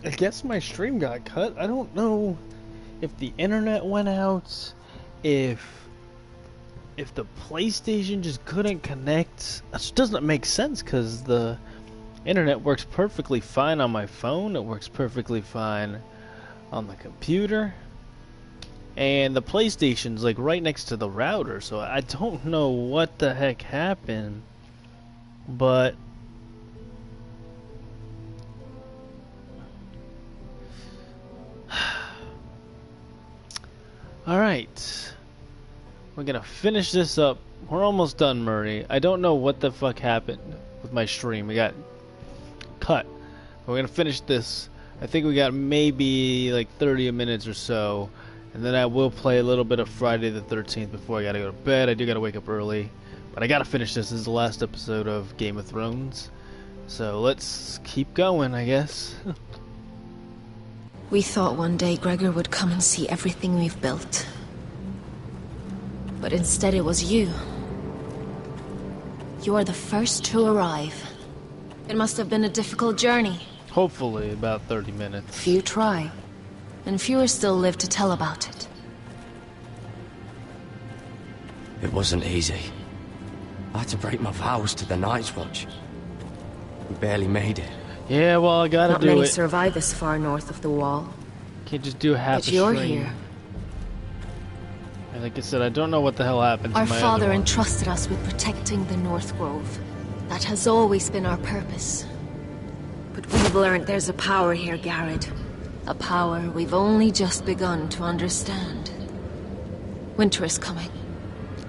I guess my stream got cut. I don't know if the internet went out, if the PlayStation just couldn't connect. It doesn't make sense because the internet works perfectly fine on my phone. It works perfectly fine on the computer. And the PlayStation's like right next to the router, so I don't know what the heck happened. But alright. We're gonna finish this up. We're almost done, Murray. I don't know what the fuck happened with my stream. We got cut. We're gonna finish this. I think we got maybe like 30 minutes or so. And then I will play a little bit of Friday the 13th before I gotta go to bed. I do gotta wake up early. But I gotta finish this. This is the last episode of Game of Thrones. So let's keep going, I guess. We thought one day Gregor would come and see everything we've built. But instead it was you. You are the first to arrive. It must have been a difficult journey. Hopefully about 30 minutes. Few try, and fewer still live to tell about it. It wasn't easy. I had to break my vows to the Night's Watch. We barely made it. Yeah, well, I gotta Not do many it. survive this far north of the wall. Can't just do half But a you're stream. here. And like I said, I don't know what the hell happened to Our my father other one. entrusted us with protecting the North Grove. That has always been our purpose. But we've learned there's a power here, Garrett. A power we've only just begun to understand. Winter is coming.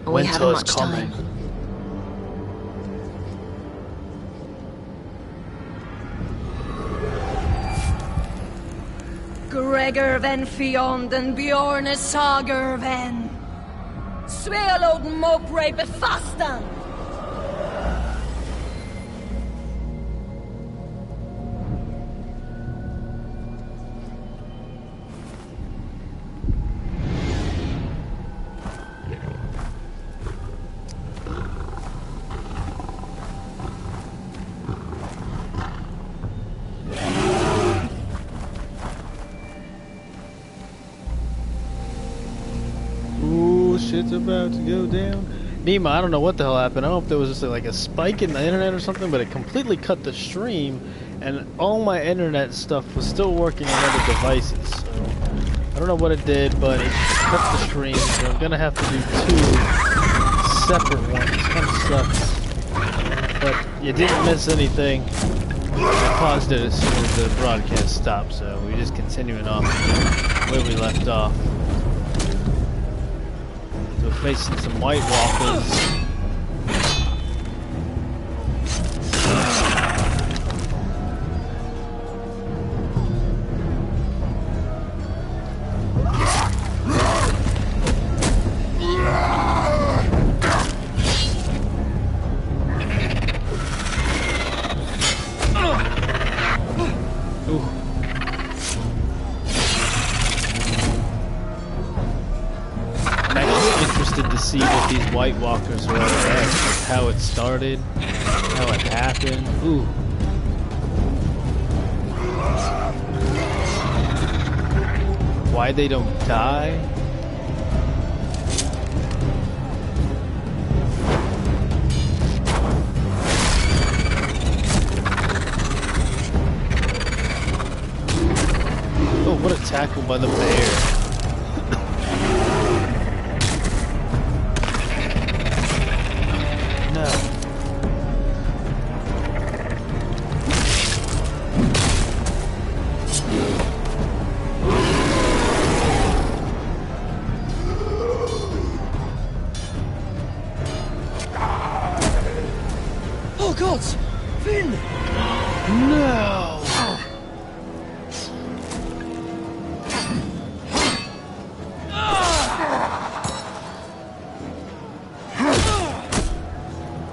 And we haven't Winter is much coming. time. Gregor ven Fionn Bjorn Sager ven. Svealod Mopre befastan. Ooh, shit's about to go down. Nima, I don't know what the hell happened. I don't know if there was just like a spike in the internet or something, but it completely cut the stream, and all my internet stuff was still working on other devices. So I don't know what it did, but it cut the stream. So I'm gonna have to do two separate ones. Kind of sucks, but you didn't miss anything. I paused it as soon as the broadcast stopped, so we're just continuing off where we left off. We're facing some White Walkers. See what these White Walkers are all about, like how it started, how it happened. Ooh. Why they don't die? Oh, what a tackle by the bear.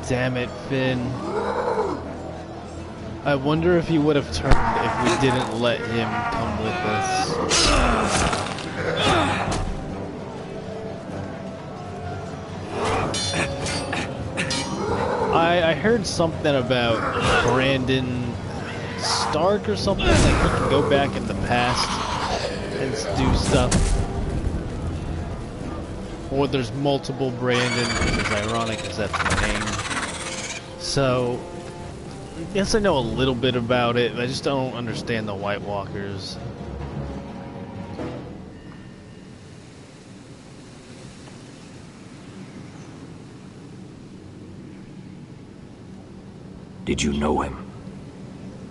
Damn it, Finn. I wonder if he would have turned if we didn't let him come with us. I heard something about Brandon Stark or something, like he can go back in the past and do stuff. Or there's multiple Brandon, which is ironic because that's my name. So, yes, I know a little bit about it, I just don't understand the White Walkers. Did you know him?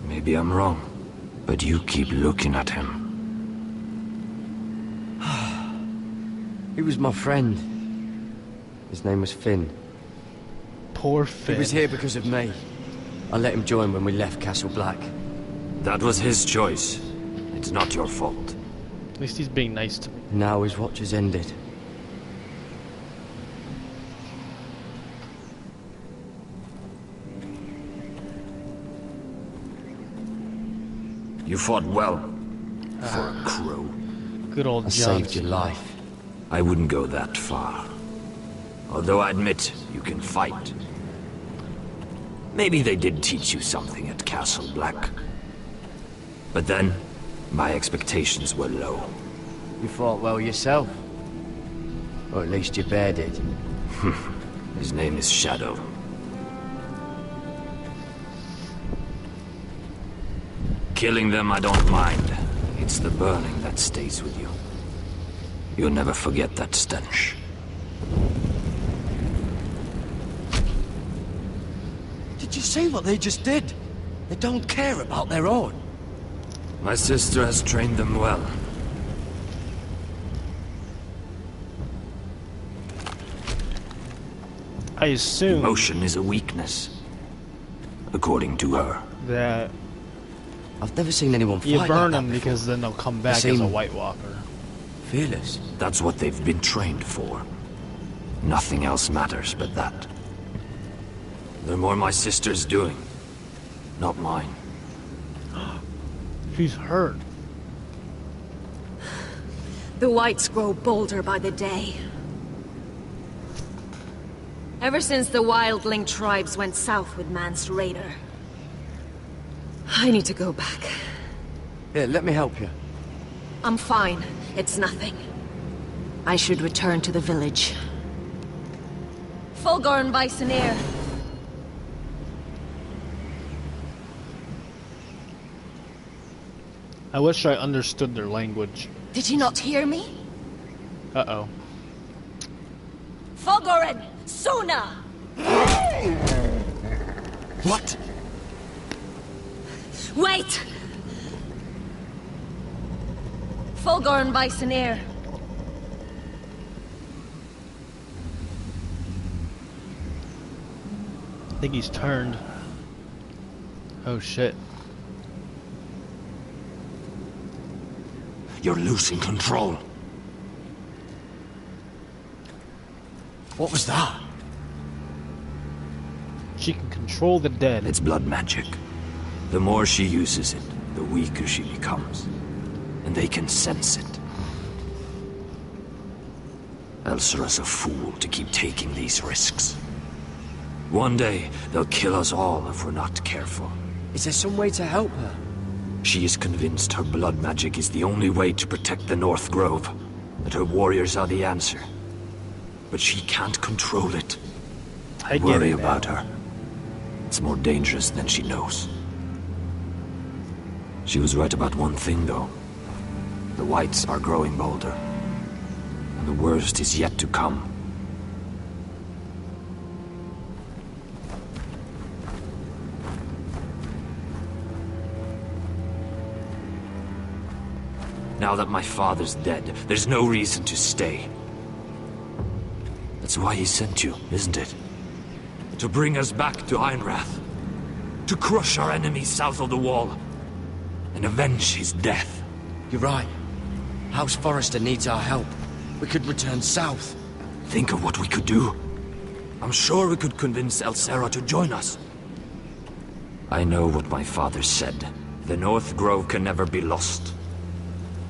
Maybe I'm wrong, but you keep looking at him. He was my friend. His name was Finn. Poor Finn. He was here because of me. I let him join when we left Castle Black. That was his choice. It's not your fault. At least he's being nice to me. Now his watch has ended. You fought well. For a crow. Good old I John. saved your life. I wouldn't go that far. Although I admit, you can fight. Maybe they did teach you something at Castle Black. But then, my expectations were low. You fought well yourself. Or at least your bear did. His name is Shadow. Killing them I don't mind. It's the burning that stays with you. You'll never forget that stench. Did you see what they just did? They don't care about their own. My sister has trained them well. I assume Emotion is a weakness. According to her. that I've never seen anyone fight you like burn that them before. because then they'll come back as seem- a White Walker. Fearless. That's what they've been trained for. Nothing else matters but that. They're more my sister's doing, not mine. She's hurt. The Whites grow bolder by the day. Ever since the Wildling tribes went south with Mance Raider. I need to go back. Here, let me help you. I'm fine. It's nothing. I should return to the village. Fulgor and Bisoneer. I wish I understood their language. Did you not hear me? Uh-oh. Fulgoren! Suna! What? Wait! Fulgor and Bisoneer. I think he's turned. Oh shit. You're losing control. What was that? She can control the dead. It's blood magic. The more she uses it, the weaker she becomes. And they can sense it. Elsera's a fool to keep taking these risks. One day, they'll kill us all if we're not careful. Is there some way to help her? She is convinced her blood magic is the only way to protect the North Grove, that her warriors are the answer. But she can't control it. I get Worry it now. about her. It's more dangerous than she knows. She was right about one thing, though. The Whites are growing bolder. And the worst is yet to come. Now that my father's dead, there's no reason to stay. That's why he sent you, isn't it? To bring us back to Ironrath. To crush our enemies south of the Wall. And avenge his death. You're right. House Forrester needs our help. We could return south. Think of what we could do. I'm sure we could convince Elsera to join us. I know what my father said. The North Grove can never be lost.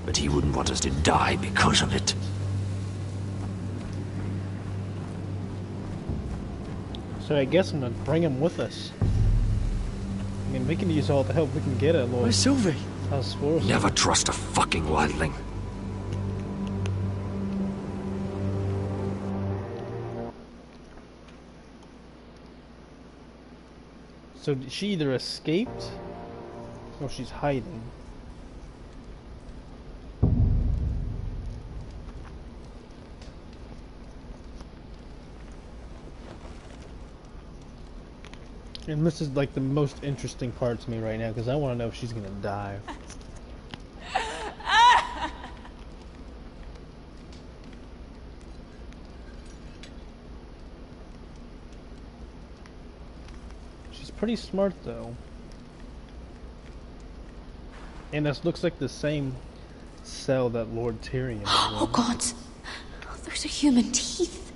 But he wouldn't want us to die because of it. So I guess I'm gonna bring him with us. mean, we can use all the help we can get at Lord. Where's Sylvie? How's Swords? Never trust a fucking wildling. So she either escaped or she's hiding. And this is like the most interesting part to me right now because I want to know if she's gonna die. She's pretty smart though. And this looks like the same cell that Lord Tyrion was in. Oh god! Those are human teeth!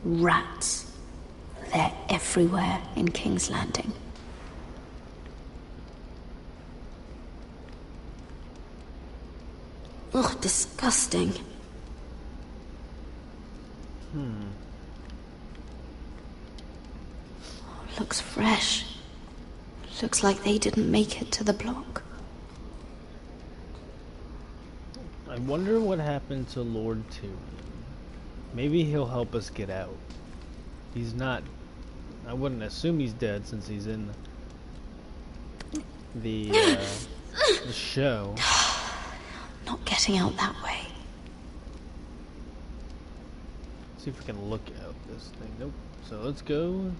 Rats. They're everywhere in King's Landing. Ugh, disgusting. Looks fresh. Looks like they didn't make it to the block. I wonder what happened to Lord Tyrion. Maybe he'll help us get out. He's not... I wouldn't assume he's dead since he's in the show. Not getting out that way. See if we can look out this thing. Nope. So let's go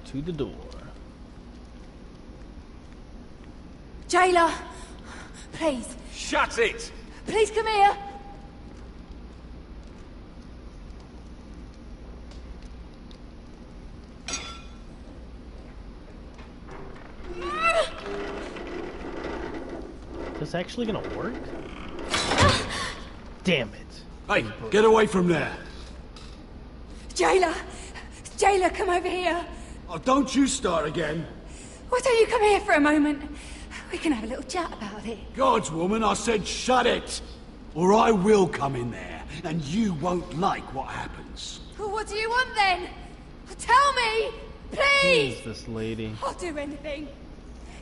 to the door. Jailer! Please, Shut it! please come here! Is this actually gonna work? Damn it. Hey, get away from there! Jailer! Jailer, come over here! Oh, don't you start again! Why don't you come here for a moment? We can have a little chat about it. Gods, woman, I said shut it! Or I will come in there, and you won't like what happens. Well, what do you want then? Tell me! Who Please! is this lady? I'll do anything.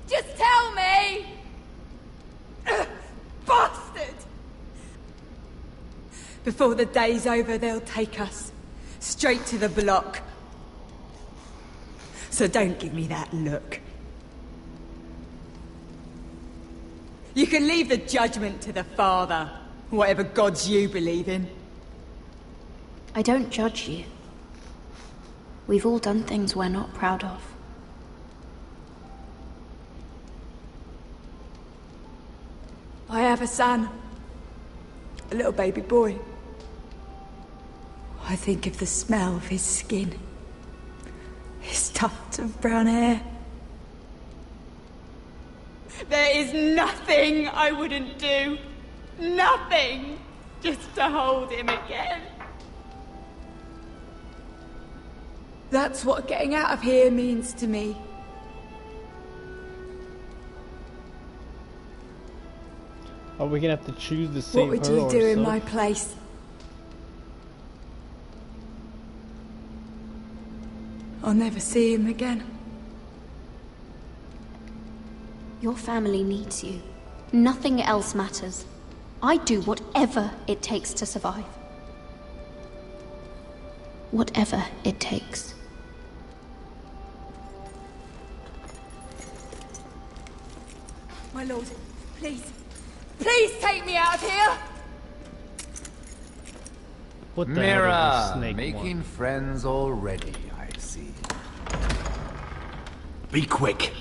Just tell me! Bastard! Before the day's over, they'll take us straight to the block. So don't give me that look. You can leave the judgment to the Father, whatever gods you believe in. I don't judge you. We've all done things we're not proud of. I have a son. A little baby boy. I think of the smell of his skin. His tuft of brown hair. There is nothing I wouldn't do. Nothing. Just to hold him again. That's what getting out of here means to me. Are we gonna have to choose to save What would her you or do in herself? my place? I'll never see him again. Your family needs you. Nothing else matters. I'd do whatever it takes to survive. Whatever it takes. My lord, please. Please take me out of here! What the hell does the Mira, snake making want? friends already, I see. Be quick.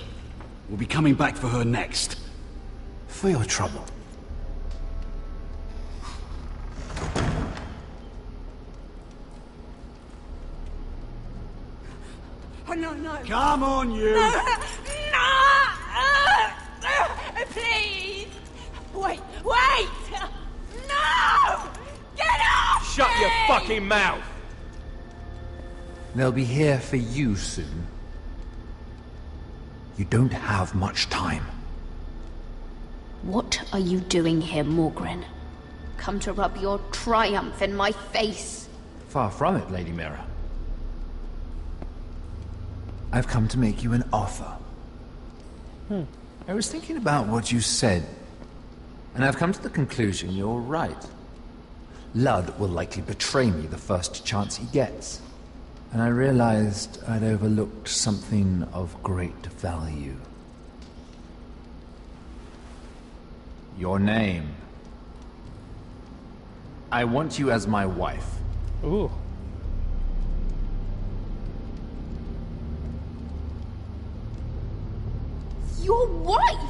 We'll be coming back for her next. For your trouble. Oh, no, no. Come on, you! No! Please! Wait! Wait! No! Get off Shut me! your fucking mouth! They'll be here for you soon. You don't have much time. What are you doing here, Morgren? come to rub your triumph in my face. Far from it, Lady Mira. I've come to make you an offer. I was thinking about what you said, and I've come to the conclusion you're right. Ludd will likely betray me the first chance he gets. And I realized I'd overlooked something of great value. Your name. I want you as my wife. Ooh. Your wife?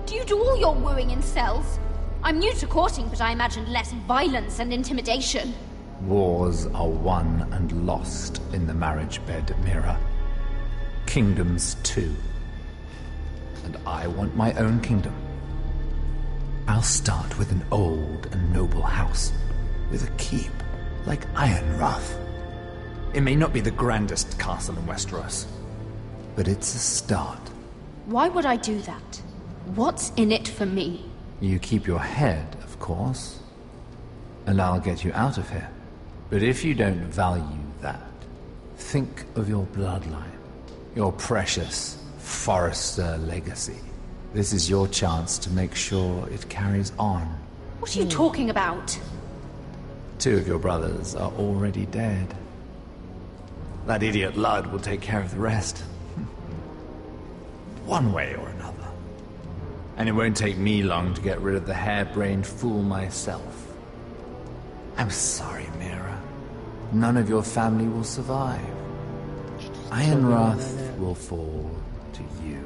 Do you do all your wooing in cells? I'm new to courting, but I imagined less violence and intimidation. Wars are won and lost in the marriage bed, Mira. Kingdoms too. And I want my own kingdom. I'll start with an old and noble house, with a keep, like Ironrath. It may not be the grandest castle in Westeros, but it's a start. Why would I do that? What's in it for me? You keep your head, of course, and I'll get you out of here. But if you don't value that, think of your bloodline, your precious Forrester legacy. This is your chance to make sure it carries on. What are you talking about? 2 of your brothers are already dead. That idiot Ludd will take care of the rest. One way or another. And it won't take me long to get rid of the harebrained fool myself. I'm sorry, Mira. None of your family will survive. Ironrath will fall to you.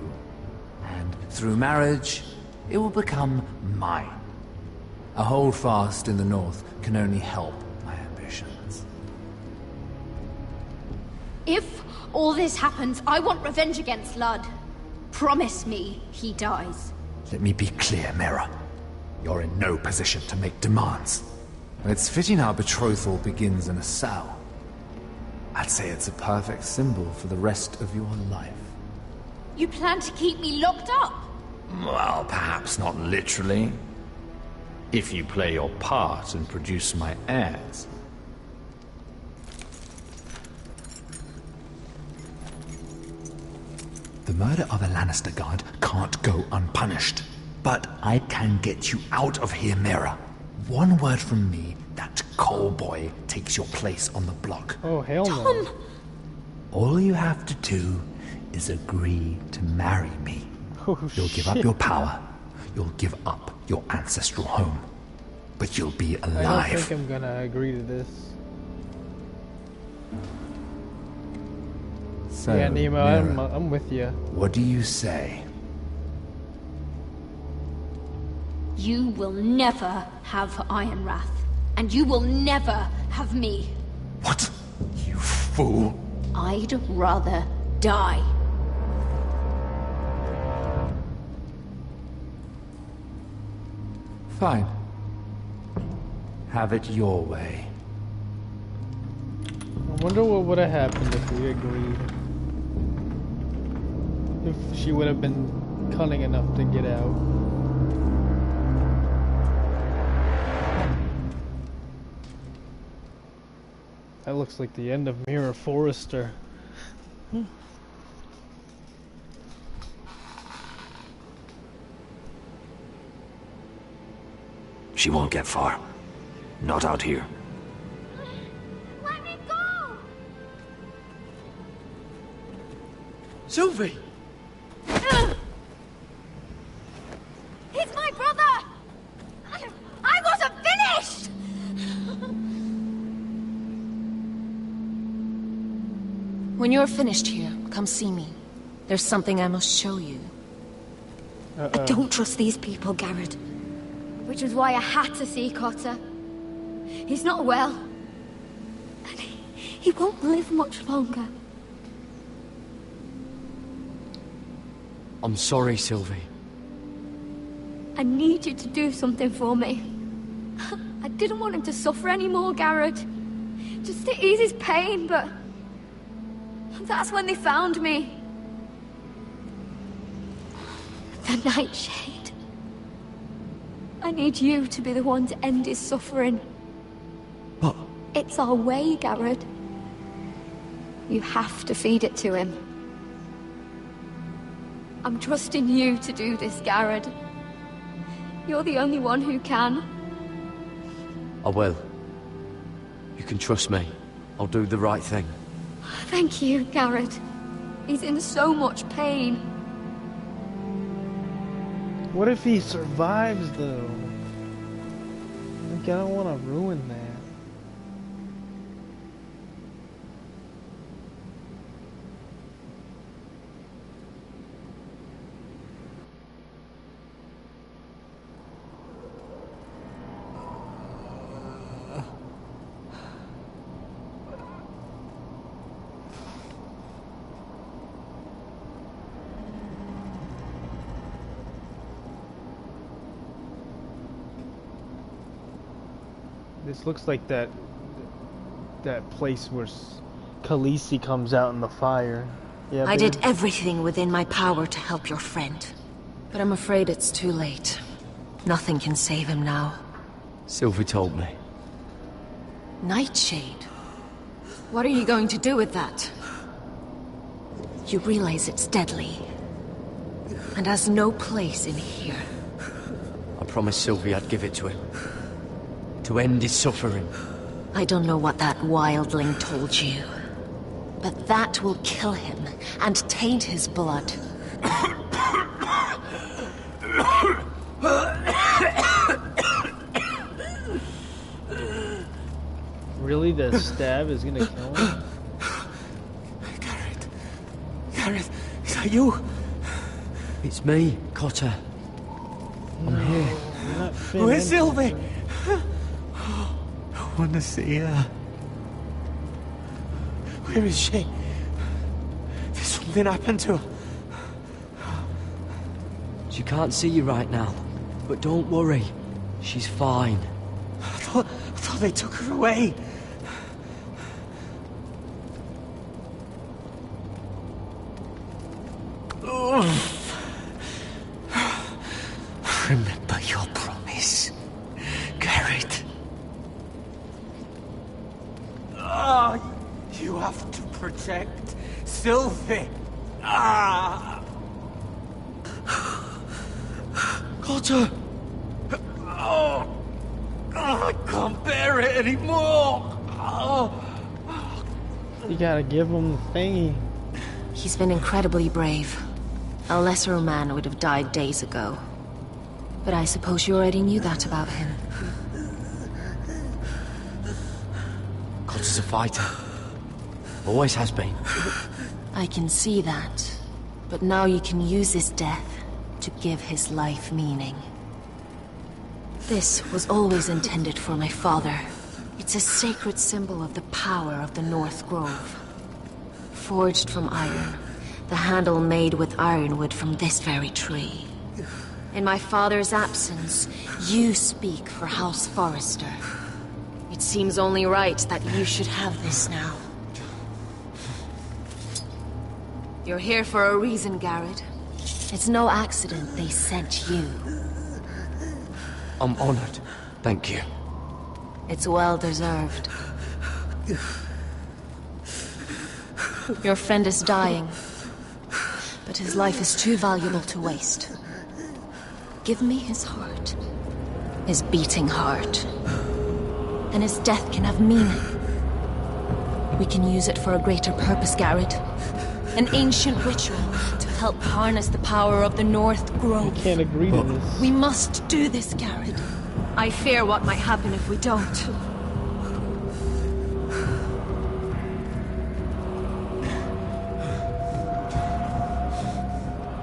And through marriage, it will become mine. A holdfast in the north can only help my ambitions. If all this happens, I want revenge against Ludd. Promise me he dies. Let me be clear, Mira. You're in no position to make demands. It's fitting our betrothal begins in a cell. I'd say it's a perfect symbol for the rest of your life. You plan to keep me locked up? Well, perhaps not literally. If you play your part and produce my heirs. The murder of a Lannister guard can't go unpunished. But I can get you out of here, Mira. One word from me, that Cole boy takes your place on the block. Oh, hell no. Tom! All you have to do is agree to marry me. Oh, You'll give up your power. You'll give up your ancestral home. But you'll be alive. I don't think I'm gonna agree to this. So, Yeah, Nemo, Mira, I'm with you. what do you say? You will never have Ironrath. And you will never have me. What? You fool! I'd rather die. Fine. Have it your way. I wonder what would have happened if we agreed. If she would have been cunning enough to get out. That looks like the end of Mira Forrester. She won't get far. Not out here. Let me go! Sylvie! He's my brother! I wasn't finished! When you're finished here, come see me. There's something I must show you. I don't trust these people, Garrett. Which was why I had to see Cotter. He's not well. And he won't live much longer. I'm sorry, Sylvie. I need you to do something for me. I didn't want him to suffer anymore, Garrett. Just to ease his pain, but... that's when they found me. The Nightshade. I need you to be the one to end his suffering. But It's our way, Garrett. You have to feed it to him. I'm trusting you to do this, Garrett. You're the only one who can. I will. You can trust me. I'll do the right thing. Thank you, Garrett. He's in so much pain. What if he survives, though? Like, I don't want to ruin that. This looks like that place where Khaleesi comes out in the fire. Yeah, I did everything within my power to help your friend. But I'm afraid it's too late. Nothing can save him now. Sylvie told me. Nightshade? What are you going to do with that? You realize it's deadly. And has no place in here. I promised Sylvie I'd give it to him. To end his suffering. I don't know what that wildling told you. But that will kill him and taint his blood. Really? The stab is gonna kill him? Garrett. Garrett, is that you? It's me, Cotter. I'm here. You're not Finn Where's Henderson. Sylvie? I want to see her. Where is she? Did something happen to her? She can't see you right now, but don't worry. She's fine. I thought they took her away. Remember your promise, Garrett. You have to protect Sylvie. Cotter! I can't bear it anymore. You gotta give him the thingy. He's been incredibly brave. A lesser man would have died days ago. But I suppose you already knew that about him. Cotter's a fighter. Always has been. I can see that. But now you can use his death to give his life meaning. This was always intended for my father. It's a sacred symbol of the power of the North Grove. Forged from iron, the handle made with ironwood from this very tree. In my father's absence, you speak for House Forrester. It seems only right that you should have this now. You're here for a reason, Garrett. It's no accident they sent you. I'm honored. Thank you. It's well deserved. Your friend is dying, but his life is too valuable to waste. Give me his heart. His beating heart. And his death can have meaning. We can use it for a greater purpose, Garrett. An ancient ritual to help harness the power of the North Grove. I can't agree to this. We must do this, Garrett. I fear what might happen if we don't.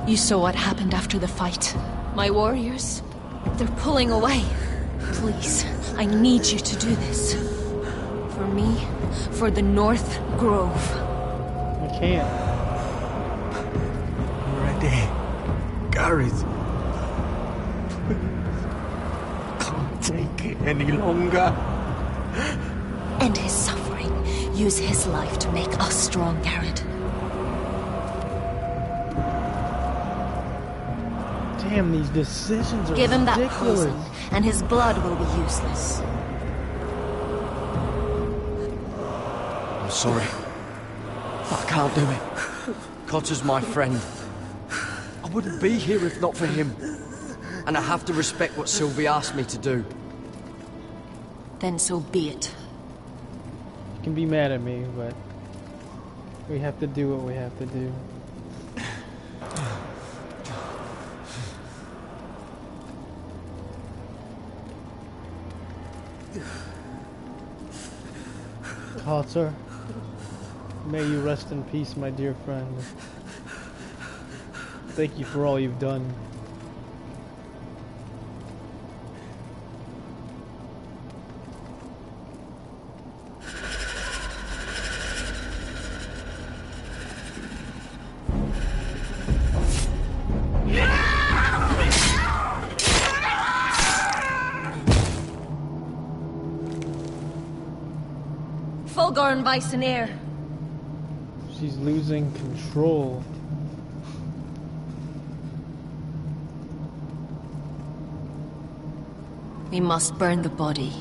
You saw what happened after the fight. My warriors, they're pulling away. Please, I need you to do this. For me, for the North Grove. I can't. Ready, Garrett. Can't take it any longer. End his suffering. Use his life to make us strong, Garrett. Damn, these decisions are Give him that ridiculous. poison, and his blood will be useless. I'm sorry. I can't do it. Cotter's my friend. I wouldn't be here if not for him. And I have to respect what Sylvie asked me to do. Then so be it. You can be mad at me, but we have to do what we have to do. Cotter, may you rest in peace, my dear friend. Thank you for all you've done. Fulgorn Bysonir. She's losing control. We must burn the body.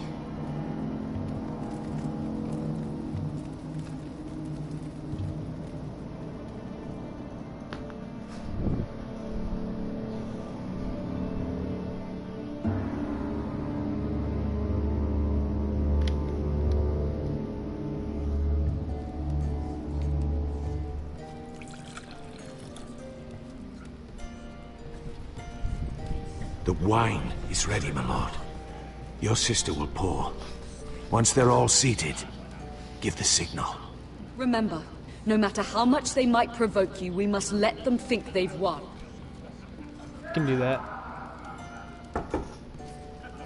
The wine is ready, my lord. Your sister will pour. Once they're all seated, give the signal. Remember, no matter how much they might provoke you, we must let them think they've won. I can do that.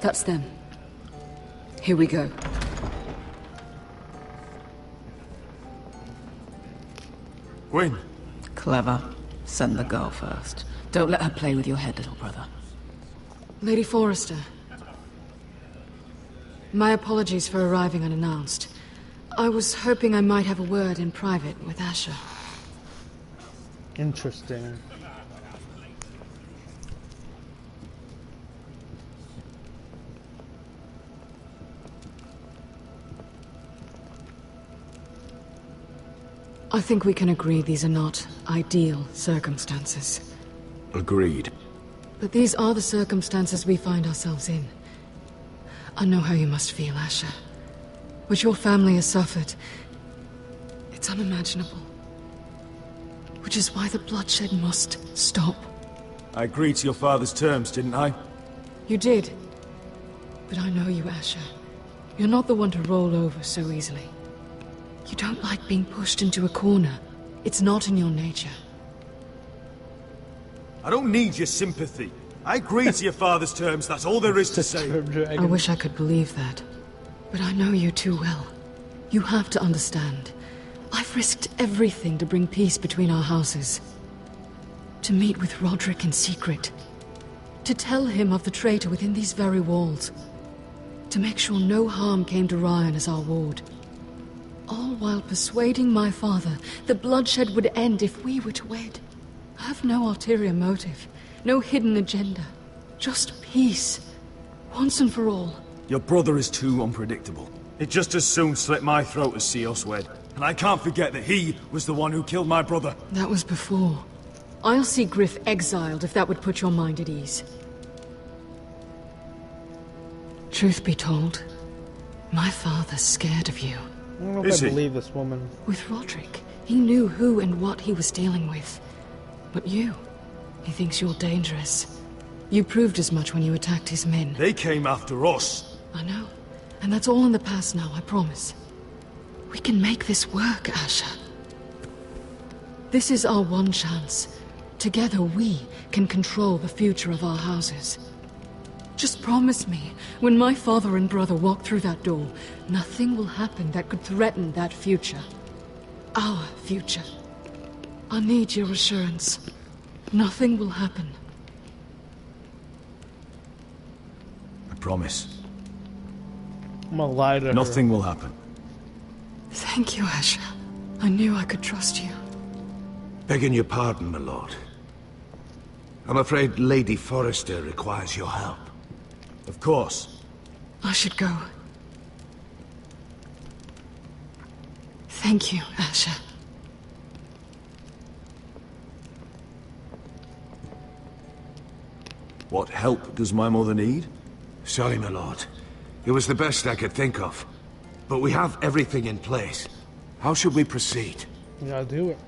That's them. Here we go. Gwyn. Clever. Send the girl first. Don't let her play with your head, little brother. Lady Forrester. My apologies for arriving unannounced. I was hoping I might have a word in private with Asher. Interesting. I think we can agree these are not ideal circumstances. Agreed. But these are the circumstances we find ourselves in. I know how you must feel, Asher. What your family has suffered, it's unimaginable. Which is why the bloodshed must stop. I agreed to your father's terms, didn't I? You did. But I know you, Asher. You're not the one to roll over so easily. You don't like being pushed into a corner. It's not in your nature. I don't need your sympathy. I agreed to your father's terms, that's all there is to say. I wish I could believe that. But I know you too well. You have to understand. I've risked everything to bring peace between our houses. To meet with Roderick in secret. To tell him of the traitor within these very walls. To make sure no harm came to Ryan as our ward. All while persuading my father the bloodshed would end if we were to wed. I have no ulterior motive, no hidden agenda. Just peace, once and for all. Your brother is too unpredictable. He'd just as soon slit my throat as see us wed. And I can't forget that he was the one who killed my brother. That was before. I'll see Griff exiled if that would put your mind at ease. Truth be told, my father's scared of you. I don't know if I believe this woman. With Roderick, he knew who and what he was dealing with. But you, he thinks you're dangerous. You proved as much when you attacked his men. They came after us. I know. And that's all in the past now, I promise. We can make this work, Asher. This is our one chance. Together we can control the future of our houses. Just promise me, when my father and brother walk through that door, nothing will happen that could threaten that future. Our future. I need your assurance. Nothing will happen. I promise. I'm gonna lie to her. Nothing will happen. Thank you, Asher. I knew I could trust you. Begging your pardon, my lord. I'm afraid Lady Forrester requires your help. Of course. I should go. Thank you, Asher. What help does my mother need? Sorry, my lord. It was the best I could think of. But we have everything in place. How should we proceed? You gotta do it.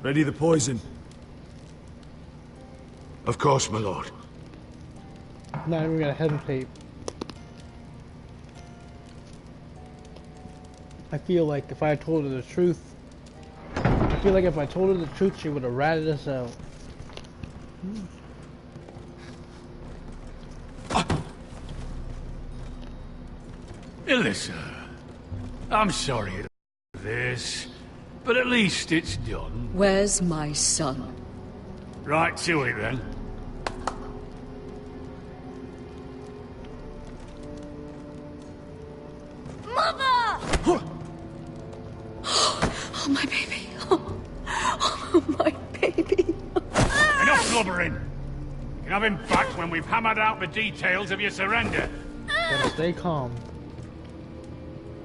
Ready the poison. Of course, my lord. Not even gonna hesitate. I feel like if I told her the truth, she would have ratted us out. Ilissa, I'm sorry for this, but at least it's done. Where's my son? Right to it then. Mother! Oh, my baby. Oh, my baby. Enough blubbering. You can have him back when we've hammered out the details of your surrender. Gotta stay calm.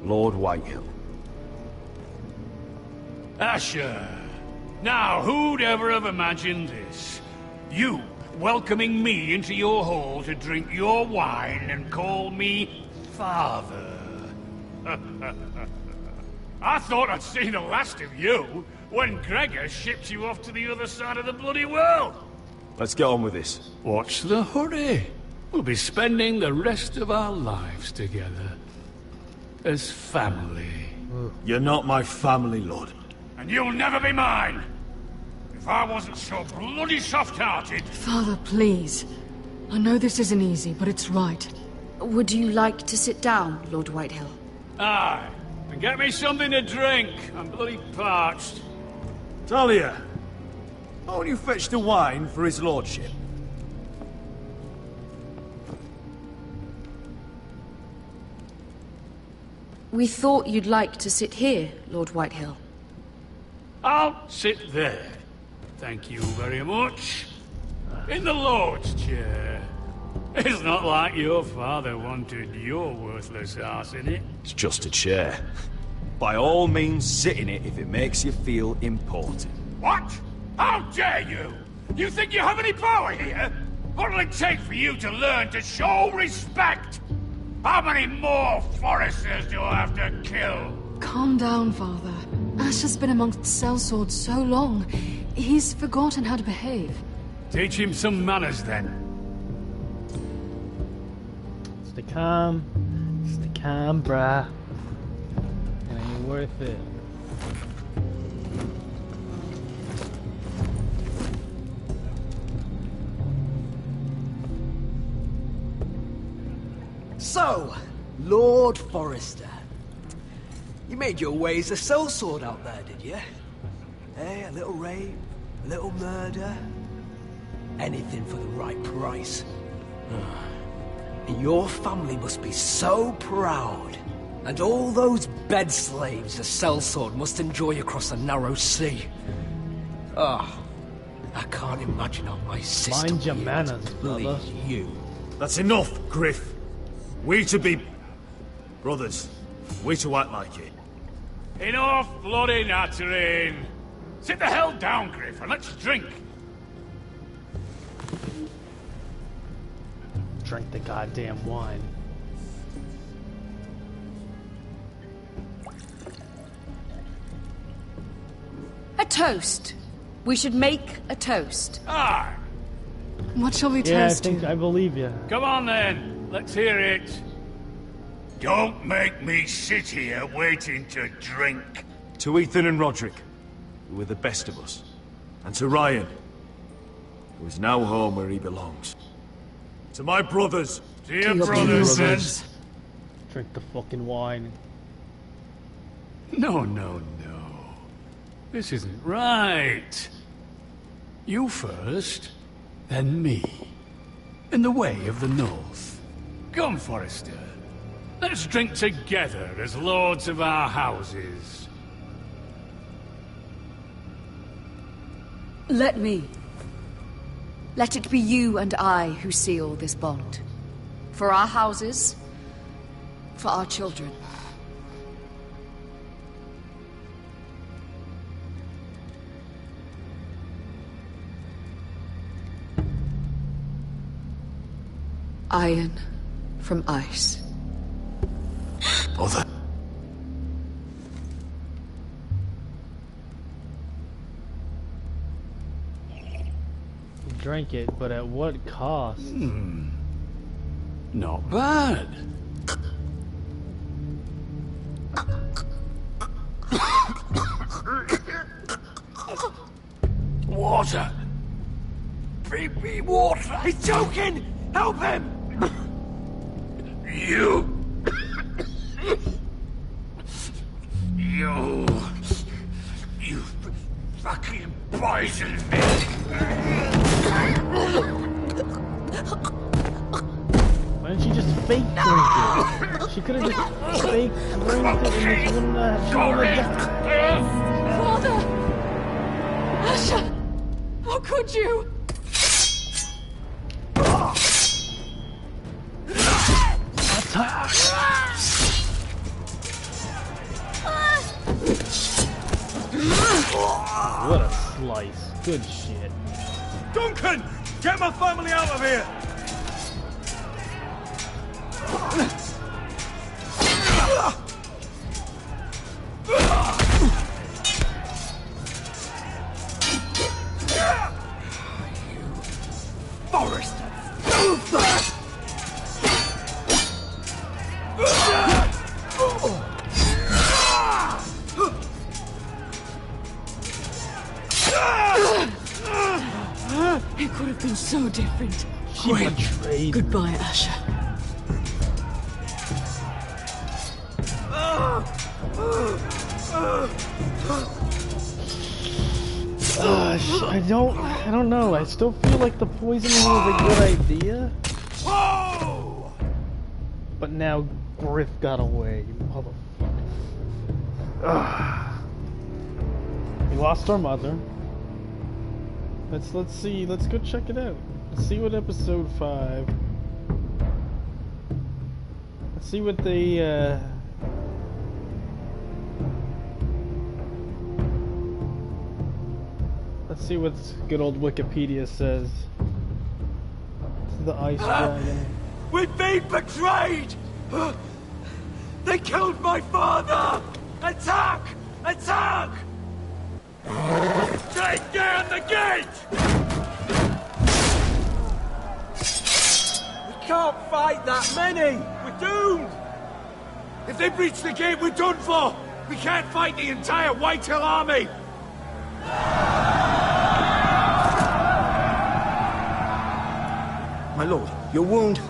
Lord Whitehill. Asher. Now, who'd ever have imagined this? You welcoming me into your hall to drink your wine and call me father. I thought I'd seen the last of you when Gregor shipped you off to the other side of the bloody world. Let's get on with this. What's the hurry? We'll be spending the rest of our lives together. As family. You're not my family, Lord. And you'll never be mine! If I wasn't so bloody soft-hearted... Father, please. I know this isn't easy, but it's right. Would you like to sit down, Lord Whitehill? Aye. And get me something to drink. I'm bloody parched. Talia! Why don't you fetch the wine for his lordship? We thought you'd like to sit here, Lord Whitehill. I'll sit there. Thank you very much. In the Lord's chair. It's not like your father wanted your worthless ass in it. It's just a chair. By all means, sit in it if it makes you feel important. What? How dare you? You think you have any power here? What'll it take for you to learn to show respect? How many more Foresters do I have to kill? Calm down, Father. Asher's been amongst sellswords so long. He's forgotten how to behave. Teach him some manners, then. Stay calm, bruh. It ain't worth it. So, Lord Forrester. You made your way as a sellsword out there, did you? Eh, a little rape, a little murder. Anything for the right price. And your family must be so proud. And all those bed slaves a sellsword must enjoy across the narrow sea. Ah, I can't imagine how my sister Mind your manners, brother. You. That's enough, Griff. We to be brothers. We to act like it. Enough bloody nattering. Sit the hell down, Griff, and let's drink. Drink the goddamn wine. A toast. We should make a toast. Aye. What shall we Yeah, toast to? I believe you. Come on, then. Let's hear it. Don't make me sit here waiting to drink. To Ethan and Roderick, who were the best of us. And to Ryan, who is now home where he belongs. To my brothers. To your brothers, then. Drink the fucking wine. No, no, no. This isn't right. You first, then me. In the way of the North. Come, Forrester. Let's drink together as lords of our houses. Let me. Let it be you and I who seal this bond. For our houses. For our children. Iron from ice. Bother. Drink it, but at what cost? Not bad. Water! Bring me water! He's choking! Help him! You fucking poisoned me! Why didn't she just fake drink it? She could have just fake drank it and she wouldn't have died. Father! Asher! How could you? What a slice. Good shit. Duncan! Get my family out of here! Forrester! It could have been so different. She betrayed. Goodbye, Asher. I don't know. I still feel like the poisoning was a good idea. Whoa! But now Griff got away, you motherfucker. We lost our mother. Let's see. Let's go check it out. Let's see what episode 5. Let's see what they Let's see what good old Wikipedia says. The ice dragon. We've been betrayed! They killed my father! Attack! Attack! Take down the gate! We can't fight that many! We're doomed! If they breach the gate, we're done for! We can't fight the entire Whitehill army! My lord, your wound.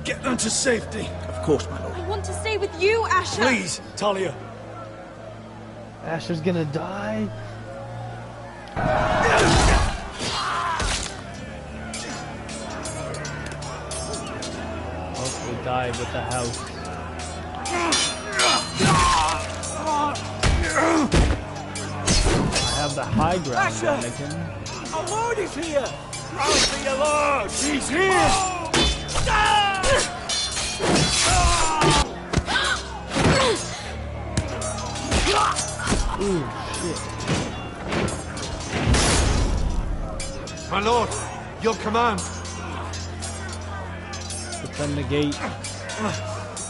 Get them to safety! Of course, my lord. I want to stay with you, Asher! Please, Talia! Asher's gonna die? Hopefully die with the house. I have the high ground, Anakin. Our lord is here! Run for your lord! He's here! Ooh, shit. My lord, your command. Defend the gate.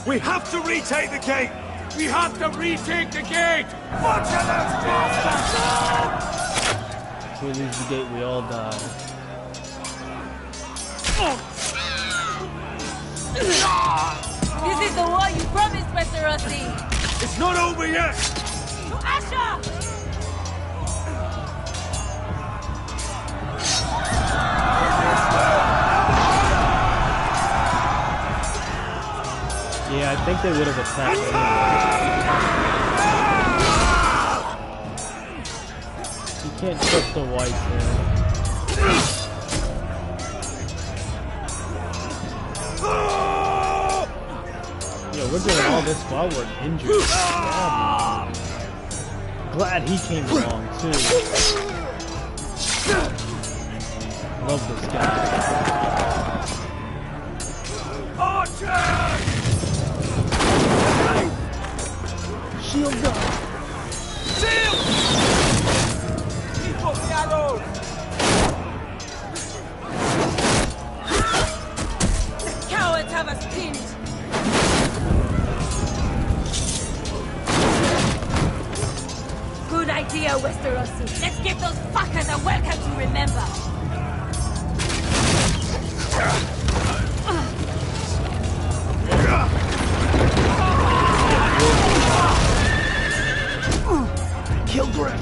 We have to retake the gate! We have to retake the gate! Watch out, those bastards! If we lose the gate, we all die. This is the war you promised, Westerosi! It's not over yet! To Asher! Yeah, I think they would have attacked anyway. You can't trust the whites there. Yo, we're doing all this while we're injured. Glad he came along too. Love this guy. Shield up! Shield! Keep up the arrows! The cowards have us pinned! Good idea, Westerosi. Let's give those fuckers a welcome to remember. Kill Griff!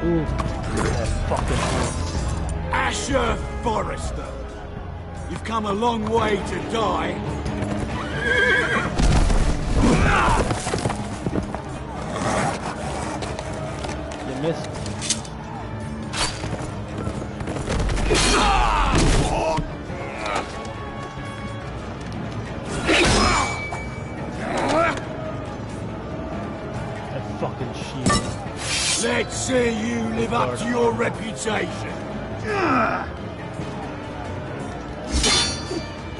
Ooh, that fucking Asher Forrester! You've come a long way to die. You missed. That fucking shield. Let's see you live up to your reputation.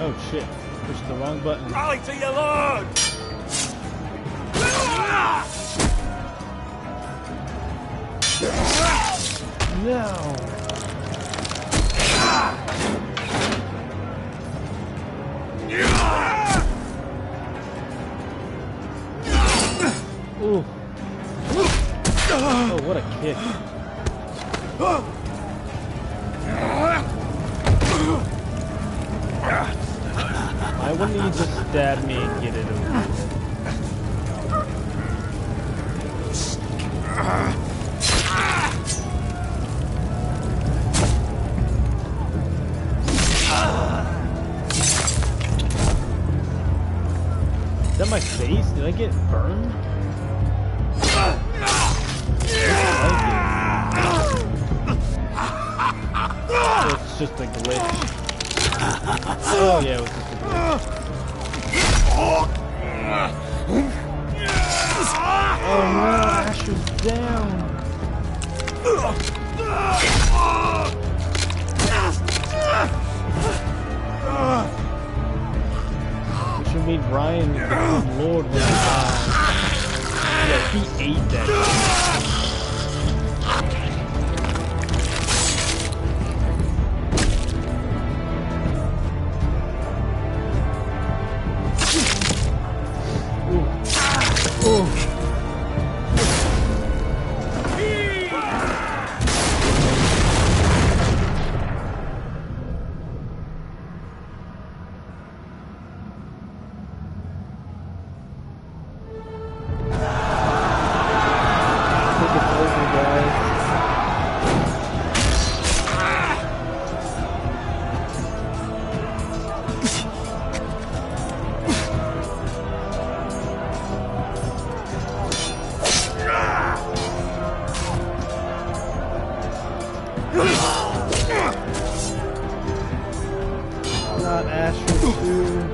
Oh shit. Pushed the wrong button. Rally to your lord! No. Ooh. Oh, what a kick. Why wouldn't you just stab me and get it over with? Is that my face? Did I get burned? Oh, it's just a glitch. Oh yeah, it was just a glitch. Oh no, Asher's down. Which would mean Ryan become Lord when he dies. Yeah, he ate that. Not Asher too.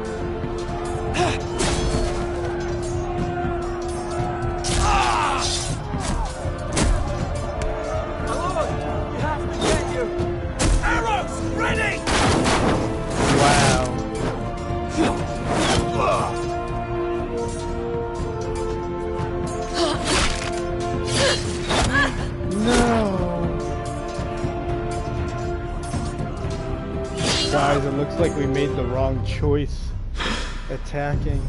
Guys, it looks like we made the wrong choice attacking.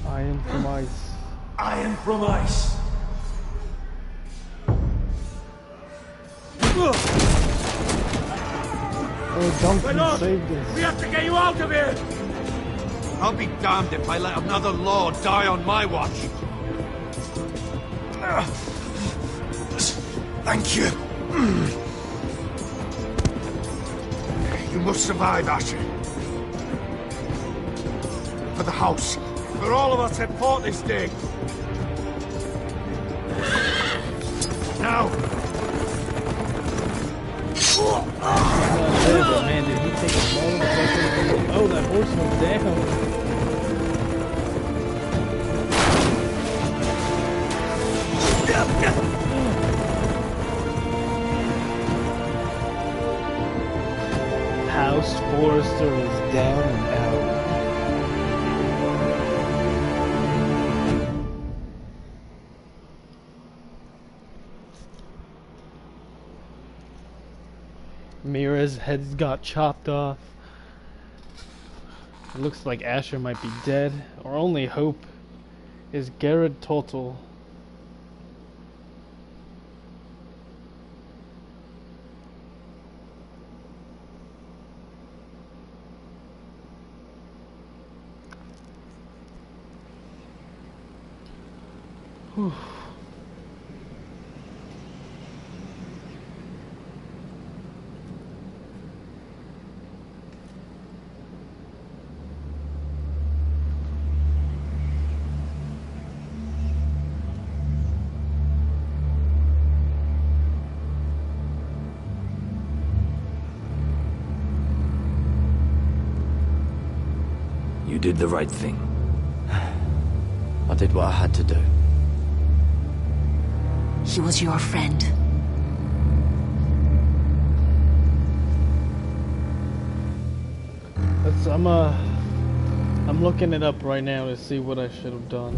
Iron from ice. Iron from ice. Oh, Duncan saved us. We have to get you out of here! I'll be damned if I let another lord die on my watch. Thank you. You must survive, Asher. For the house. For all of us at port this day. Now! Man, did he take a motherfucking... Oh, that horseman's down. House Forrester is down and out. Mira's head got chopped off. It looks like Asher might be dead. Our only hope is Garrett Total. Whew. You did the right thing. I did what I had to do. He was your friend. I'm looking it up right now to see what I should have done.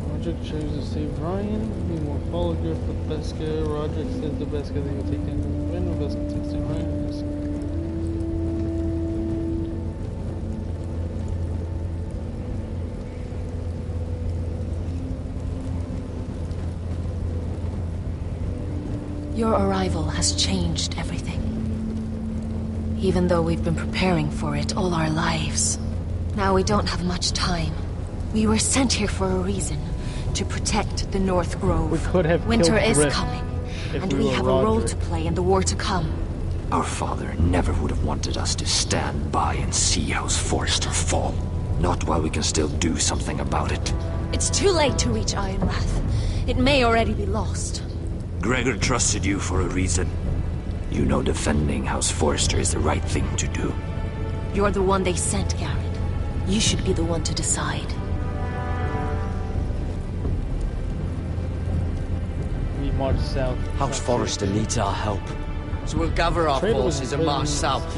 Roderick chose to save Ryan. Meanwhile, follow Griff with Beskha. Roderick says the Beskha they will take down the win. Beskha takes down Ryan. Your arrival has changed everything. Even though we've been preparing for it all our lives. Now we don't have much time. We were sent here for a reason. To protect the North Grove. We could have Winter killed is Griff coming. And we we have a role to play in the war to come. Our father never would have wanted us to stand by and see House Forrester fall. Not while we can still do something about it. It's too late to reach Ironrath. It may already be lost. Gregor trusted you for a reason. You know defending House Forrester is the right thing to do. You're the one they sent, Garrett. You should be the one to decide. We march south. House Forrester needs our help. So we'll gather our forces and march south.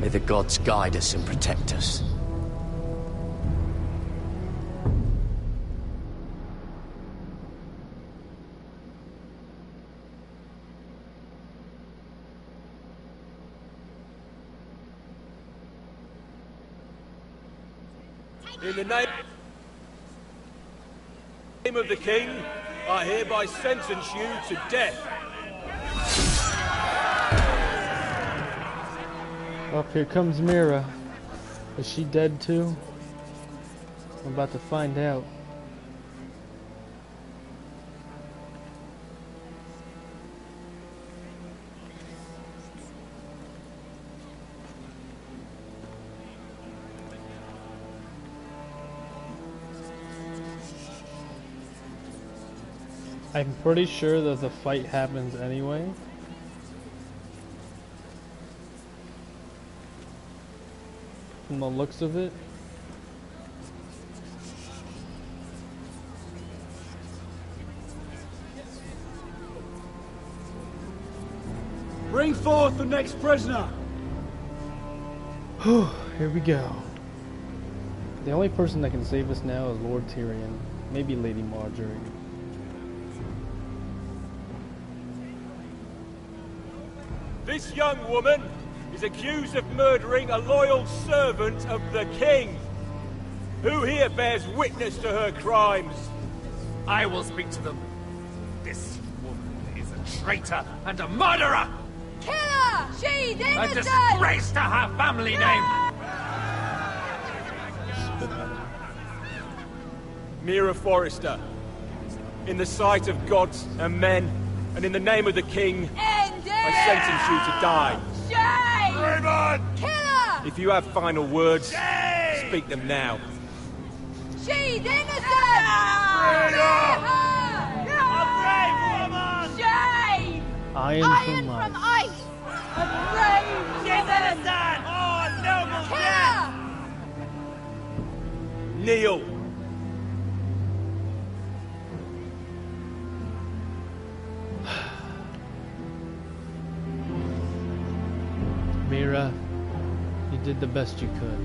May the gods guide us and protect us. In the name of the King, I hereby sentence you to death. Up here comes Mira. Is she dead too? I'm about to find out. I'm pretty sure that the fight happens anyway. From the looks of it. Bring forth the next prisoner. Here we go. The only person that can save us now is Lord Tyrion. Maybe Lady Marjorie. This young woman is accused of murdering a loyal servant of the King. Who here bears witness to her crimes? I will speak to them. This woman is a traitor and a murderer! Kill her! She's innocent! A disgrace to her family name! Mira Forrester, in the sight of gods and men, and in the name of the king, I sentence you to die. Shame! Raymond! Killer! If you have final words, speak them now. She's innocent! A brave woman! Shame! Iron from ice! A brave She's innocent! Oh, noble death! Kneel! Mira, you did the best you could.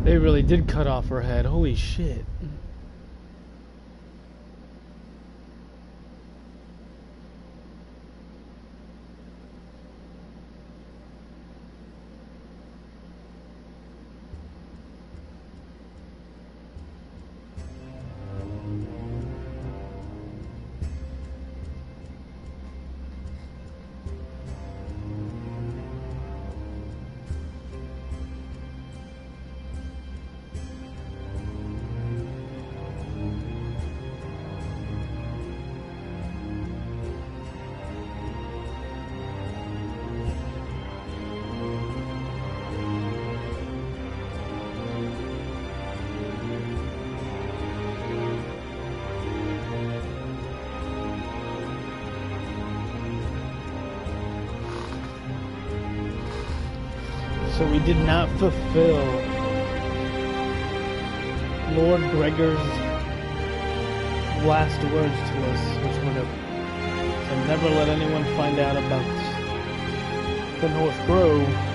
They really did cut off her head. Holy shit. So we did not fulfill Lord Gregor's last words to us, which would have to never let anyone find out about the North Grove.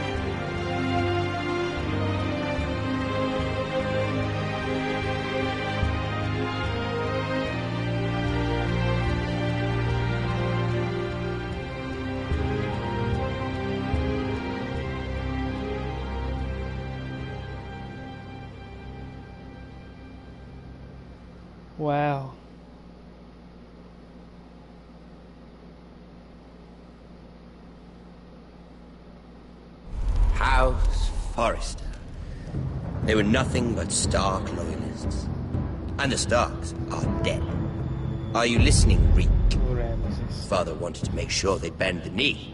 Wow. House Forrester. They were nothing but Stark loyalists. And the Starks are dead. Are you listening, Reek? Father wanted to make sure they bend the knee.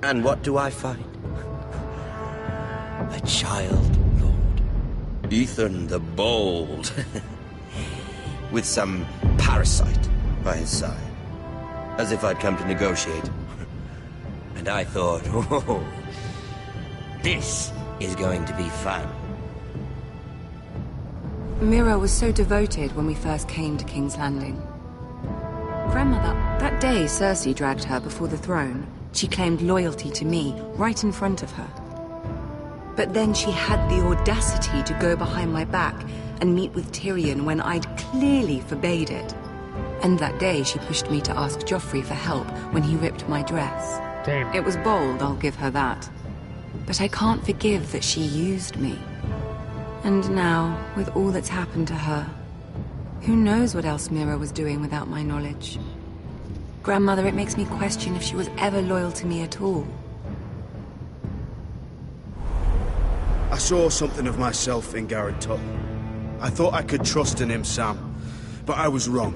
And what do I find? A child lord. Ethan the Bold. With some parasite by his side. As if I'd come to negotiate. And I thought, oh, this is going to be fun. Mira was so devoted when we first came to King's Landing. Grandmother, that day Cersei dragged her before the throne, she claimed loyalty to me right in front of her. But then she had the audacity to go behind my back and meet with Tyrion when I'd clearly forbade it. And that day she pushed me to ask Joffrey for help when he ripped my dress. Damn. It was bold, I'll give her that. But I can't forgive that she used me. And now, with all that's happened to her, who knows what else Mira was doing without my knowledge? Grandmother, it makes me question if she was ever loyal to me at all. I saw something of myself in Garrett Tutt. I thought I could trust in him, Sam, but I was wrong.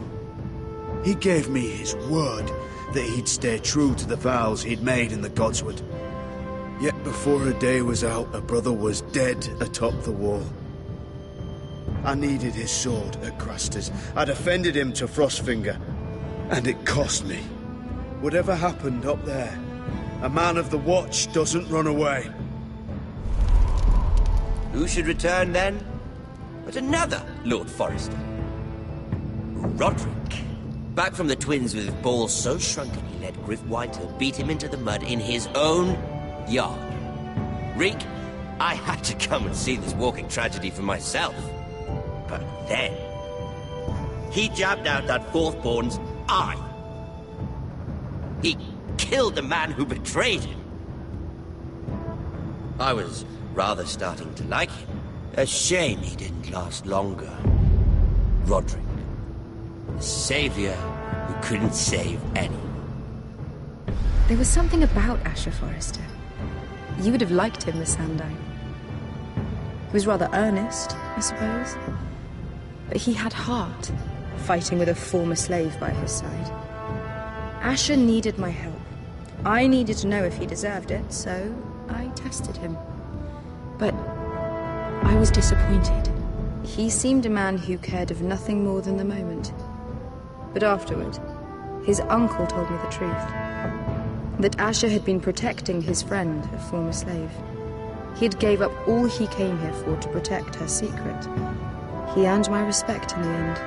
He gave me his word that he'd stay true to the vows he'd made in the Godswood. Yet before a day was out, a brother was dead atop the wall. I needed his sword at Craster's. I'd offended him to Frostfinger, and it cost me. Whatever happened up there, a man of the Watch doesn't run away. Who should return then? But another Lord Forrester. Roderick. Back from the Twins with balls so shrunken he let Griff Whitehill beat him into the mud in his own yard. Reek, I had to come and see this walking tragedy for myself. But then, he jabbed out that fourthborn's eye. He killed the man who betrayed him. I was rather starting to like him. A shame he didn't last longer. Roderick, the savior who couldn't save anyone. There was something about Asher Forrester. You would have liked him, Miss Sandine. He was rather earnest, I suppose. But he had heart, fighting with a former slave by his side. Asher needed my help. I needed to know if he deserved it, so I tested him. But I was disappointed. He seemed a man who cared of nothing more than the moment. But afterward, his uncle told me the truth. That Asher had been protecting his friend, a former slave. He had gave up all he came here for to protect her secret. He earned my respect in the end.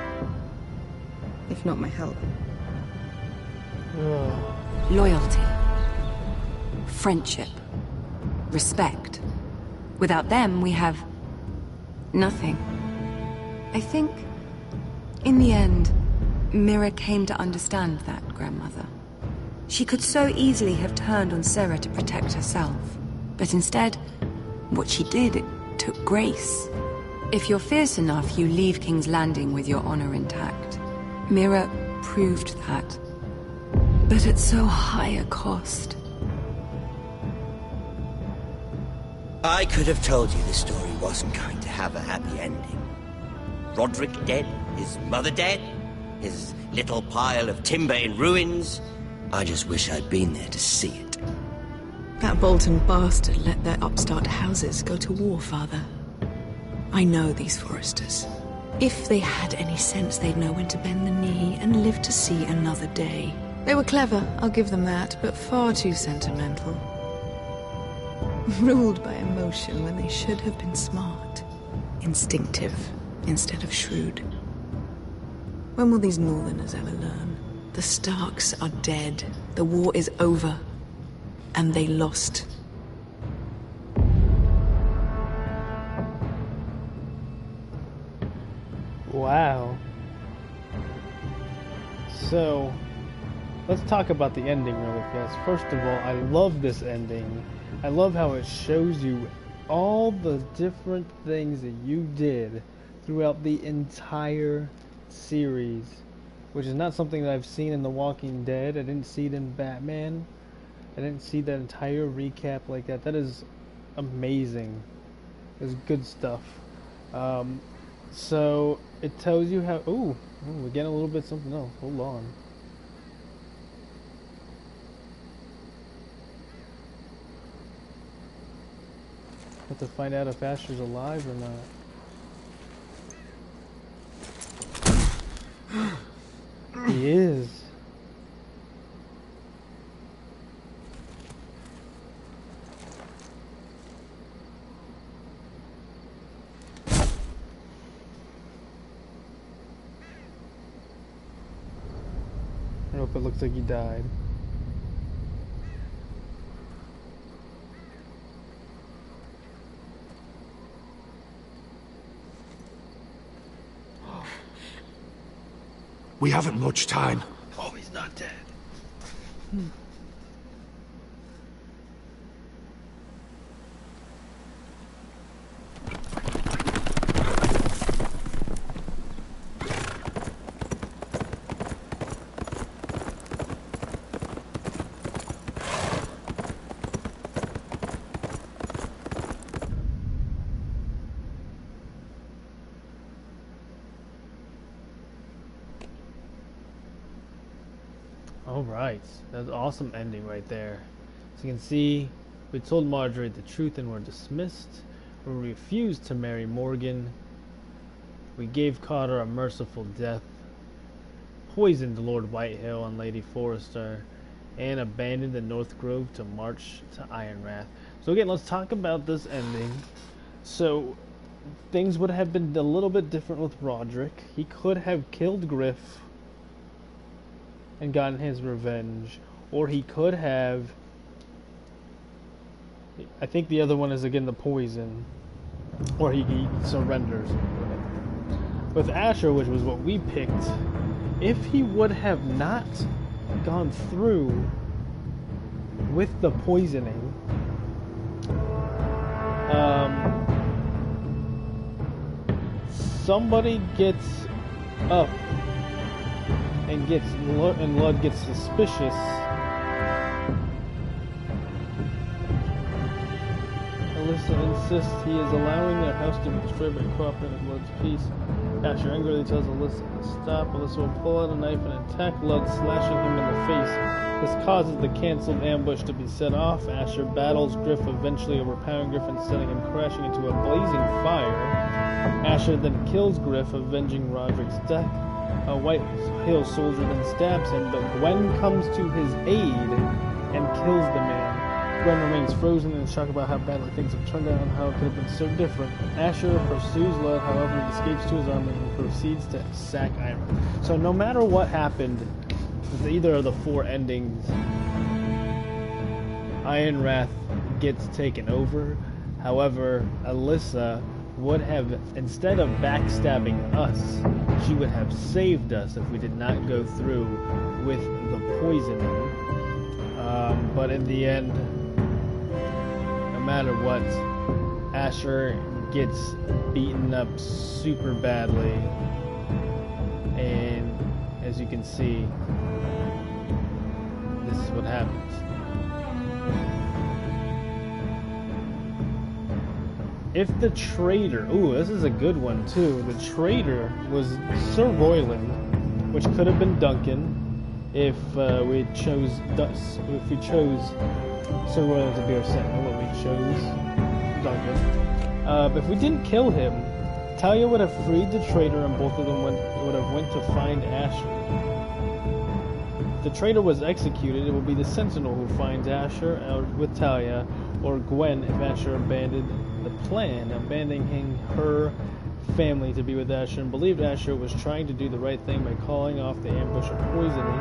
If not my help. Loyalty. Friendship. Respect. Without them, we have nothing. I think, in the end, Mira came to understand that, Grandmother. She could so easily have turned on Sera to protect herself. But instead, what she did, it took grace. If you're fierce enough, you leave King's Landing with your honor intact. Mira proved that. But at so high a cost. I could have told you this story wasn't going to have a happy ending. Roderick dead, his mother dead, his little pile of timber in ruins. I just wish I'd been there to see it. That Bolton bastard let their upstart houses go to war, Father. I know these Forresters. If they had any sense, they'd know when to bend the knee and live to see another day. They were clever, I'll give them that, but far too sentimental. Ruled by emotion when they should have been smart. Instinctive instead of shrewd. When will these Northerners ever learn? The Starks are dead. The war is over. And they lost. Wow. So, let's talk about the ending really fast. First of all, I love this ending. I love how it shows you all the different things that you did throughout the entire series, which is not something that I've seen in The Walking Dead. I didn't see it in Batman. I didn't see that entire recap like that. That is amazing. It's good stuff. So it tells you how. Ooh, we're getting a little bit something else. Hold on. Have to find out if Asher's alive or not. He is. I hope it looks like he died. We haven't much time. Oh, he's not dead. Alright, that's an awesome ending right there. So you can see, we told Margaery the truth and were dismissed. We refused to marry Morgan. We gave Carter a merciful death. Poisoned Lord Whitehill and Lady Forrester. And abandoned the North Grove to march to Ironrath. So again, let's talk about this ending. So, things would have been a little bit different with Roderick. He could have killed Griff and gotten his revenge, or he could have, I think the other one is again the poison, or he surrenders. with Asher, which was what we picked, if he would have not gone through with the poisoning, somebody gets up and Lud gets suspicious. Alyssa insists he is allowing their house to be destroyed by cooperating with Lud's peace. Asher angrily tells Alyssa to stop. Alyssa will pull out a knife and attack Lud, slashing him in the face. This causes the cancelled ambush to be set off. Asher battles Griff, eventually overpowering Griff and sending him crashing into a blazing fire. Asher then kills Griff, avenging Roderick's death. A White Hill soldier then stabs him, but Gwen comes to his aid and kills the man. Gwen remains frozen in shock about how badly things have turned out and how it could have been so different. Asher pursues Lud, however, he escapes to his army and proceeds to sack Ironrath. So no matter what happened with either of the four endings, Ironrath gets taken over. However, Alyssa would have, instead of backstabbing us, she would have saved us if we did not go through with the poisoning. But in the end, no matter what, Asher gets beaten up super badly, and as you can see, this is what happens. If the traitor, ooh, this is a good one too. The traitor was Sir Royland, which could have been Duncan if we chose Sir Royland to be our sentinel, but we chose Duncan. But if we didn't kill him, Talia would have freed the traitor, and both of them would have went to find Asher. If the traitor was executed, it would be the sentinel who finds Asher with Talia, or Gwen if Asher abandoned the plan, abandoning her family to be with Asher, and believed Asher was trying to do the right thing by calling off the ambush of poisoning.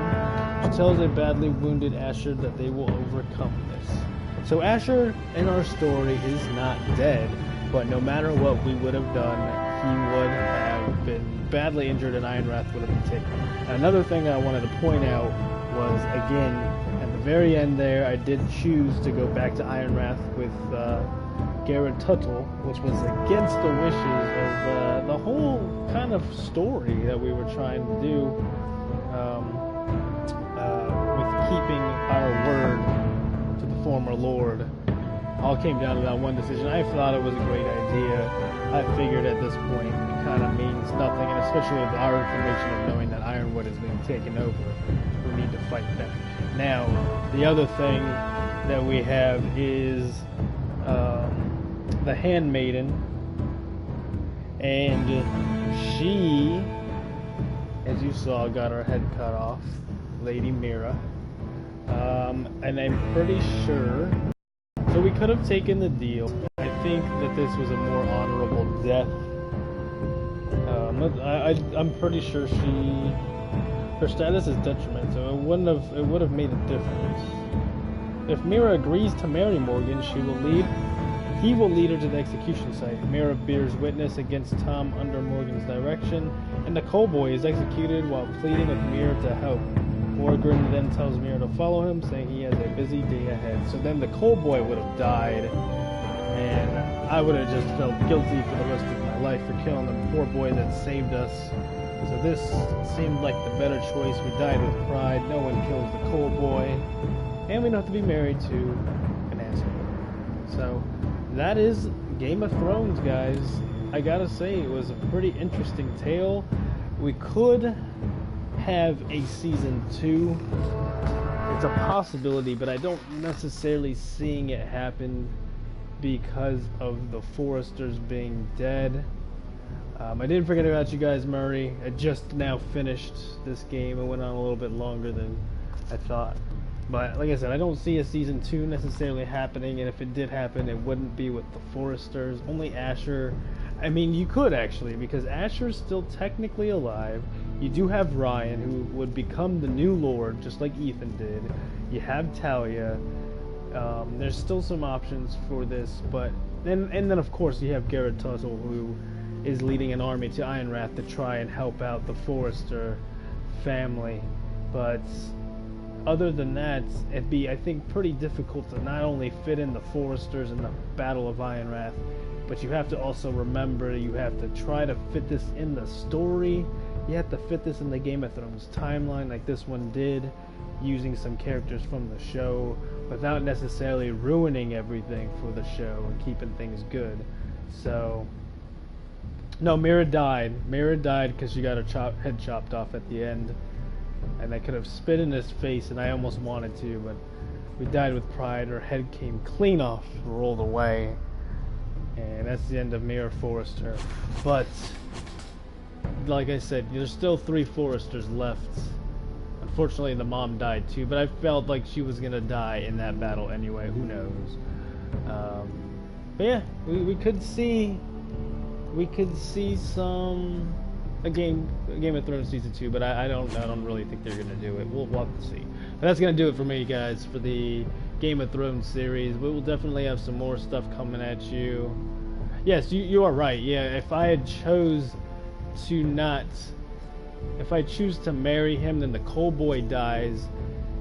She tells a badly wounded Asher that they will overcome this. So Asher in our story is not dead, but no matter what we would have done, he would have been badly injured and Ironrath would have been taken. And another thing I wanted to point out was, again, at the very end there, I did choose to go back to Ironrath with Garrett Tuttle, which was against the wishes of the whole kind of story that we were trying to do with keeping our word to the former Lord. All came down to that one decision. I thought it was a great idea. I figured at this point it kind of means nothing, and especially with our information of knowing that Ironwood is being taken over, we need to fight back. Now, the other thing that we have is the Handmaiden, and she, as you saw, got her head cut off, Lady Mira, and I'm pretty sure, so we could have taken the deal. I think that this was a more honorable death. I'm pretty sure her status is detrimental. It would have made a difference. If Mira agrees to marry Morgan, he will lead her to the execution site. Mira bears witness against Tom under Morgan's direction, and the Coalboy is executed while pleading with Mira to help. Morgan then tells Mira to follow him, saying he has a busy day ahead. So then the Coalboy would have died, and I would have just felt guilty for the rest of my life for killing the poor boy that saved us. So this seemed like the better choice. We died with pride. No one kills the Coalboy, and we don't have to be married to an asshole. So that is Game of Thrones, guys. I gotta say, it was a pretty interesting tale. We could have a season 2. It's a possibility, but I don't necessarily seeing it happen because of the Foresters being dead. I didn't forget about you guys, Murray. I just now finished this game. It went on a little bit longer than I thought. But like I said, I don't see a season 2 necessarily happening, and if it did happen, it wouldn't be with the Foresters. Only Asher. I mean, you could actually, because Asher's still technically alive. You do have Ryan, who would become the new Lord, just like Ethan did. You have Talia. There's still some options for this, but and then of course you have Garrett Tuttle, who is leading an army to Ironrath to try and help out the Forrester family. But other than that, it'd be, I think, pretty difficult to not only fit in the Forresters in the Battle of Ironrath, but you have to also remember, you have to try to fit this in the story. You have to fit this in the Game of Thrones timeline like this one did, using some characters from the show without necessarily ruining everything for the show and keeping things good. So, no, Mira died. Mira died because she got her head chopped off at the end. And I could have spit in his face, and I almost wanted to, but we died with pride. Her head came clean off, rolled away. And that's the end of Mira Forrester. But, like I said, there's still 3 Forresters left. Unfortunately, the mom died too, but I felt like she was gonna die in that battle anyway. Who knows? But yeah, we could see some a Game of Thrones season 2, but I don't really think they're gonna do it. We'll have to see. But that's gonna do it for me, guys, for the Game of Thrones series. We will definitely have some more stuff coming at you. Yes, you are right. Yeah, if I choose to marry him, then the Coal Boy dies,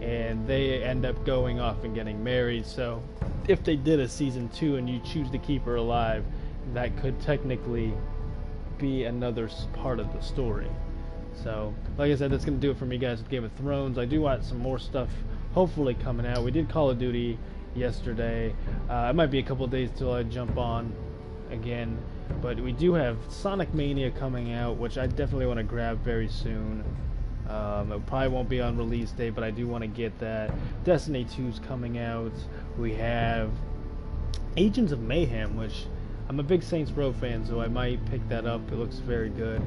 and they end up going off and getting married. So, if they did a season 2 and you choose to keep her alive, that could technically be another part of the story. So, like I said, that's going to do it for me, guys, with Game of Thrones. I do want some more stuff hopefully coming out. We did Call of Duty yesterday. It might be a couple days till I jump on again, but we do have Sonic Mania coming out, which I definitely want to grab very soon. It probably won't be on release day, but I do want to get that. Destiny 2's coming out. We have Agents of Mayhem, which I'm a big Saints Row fan, so I might pick that up. It looks very good.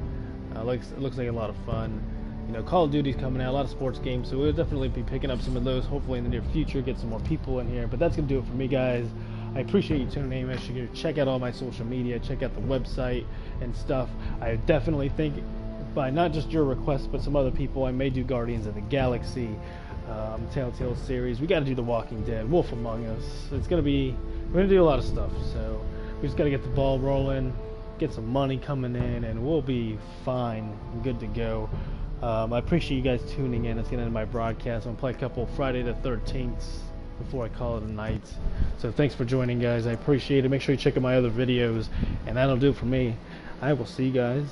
It looks like a lot of fun. You know, Call of Duty's coming out, a lot of sports games, so we'll definitely be picking up some of those, hopefully in the near future, get some more people in here. But that's going to do it for me, guys. I appreciate you tuning in. Make sure you check out all my social media, check out the website and stuff. I definitely think, by not just your request, but some other people, I may do Guardians of the Galaxy, Telltale series. We got to do The Walking Dead, Wolf Among Us. We're going to do a lot of stuff, so we just got to get the ball rolling, get some money coming in, and we'll be fine and good to go. I appreciate you guys tuning in. It's going to end my broadcast. I'm going to play a couple Friday the 13th before I call it a night. So thanks for joining, guys. I appreciate it. Make sure you check out my other videos, and that'll do it for me. I will see you guys